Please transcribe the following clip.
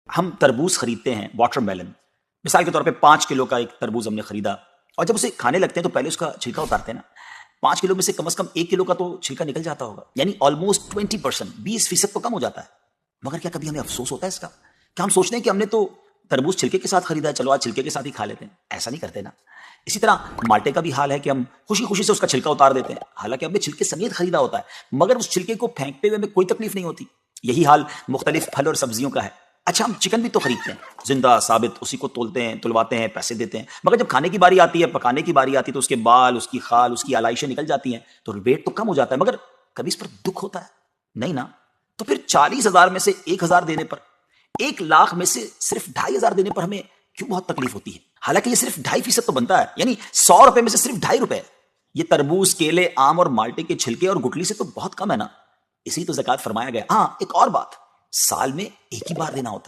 ہم تربوز خریدتے ہیں، واٹر میلن، مثال کے طور پہ 5 کلو کا ایک تربوز ہم نے خریدا، اور جب اسے کھانے لگتے ہیں تو پہلے اس کا چھلکا اتارتے ہیں نا. 5 کلو میں سے کم از کم 1 کلو کا تو چھلکا نکل جاتا ہوگا، یعنی آلموسٹ 20%، 20% تو کم ہو جاتا ہے. مگر کیا کبھی ہمیں افسوس ہوتا ہے اس کا؟ کیا ہم سوچتے ہیں کہ ہم نے تو تربوز چھلکے کے ساتھ خریدا ہے، چلو آج چھلکے کے ساتھ ہی کھا لیتے ہیں؟ ایسا نہیں کرتے نا. اسی طرح مالٹے کا بھی حال ہے کہ ہم خوشی خوشی سے اس کا چھلکا اتار دیتے ہیں، حالانکہ ہم نے چھلکے سمیت خریدا ہوتا ہے، مگر اس چھلکے کو پھینکتے ہوئے ہمیں کوئی تکلیف نہیں ہوتی. یہی حال مختلف پھل اور سبزیوں کا ہے. اچھا، ہم چکن بھی تو خریدتے ہیں، زندہ ثابت، اسی کو تولتے ہیں، تلواتے ہیں، پیسے دیتے ہیں، مگر جب کھانے کی باری آتی ہے، پکانے کی باری آتی ہے، تو اس کے بال، اس کی خال، اس کی علائشیں نکل جاتی ہیں، تو ویٹ تو کم ہو جاتا ہے، مگر کبھی اس پر دکھ ہوتا ہے نہیں نا. تو پھر 40,000 میں سے 1,000 دینے پر، 1,00,000 میں سے صرف 2,500 دینے پر ہمیں کیوں بہت تکلیف ہوتی ہے؟ حالانکہ یہ صرف 2.5% تو بنتا ہے، یعنی 100 روپے میں سے صرف 2.5 روپے. یہ تربوز، کیلے، آم اور مالٹے کے چھلکے اور گٹلی سے تو بہت کم ہے نا. اسی تو زکوٰۃ فرمایا گیا. ہاں، ایک اور بات، سال میں ایک ہی بار دینا ہوتا ہے.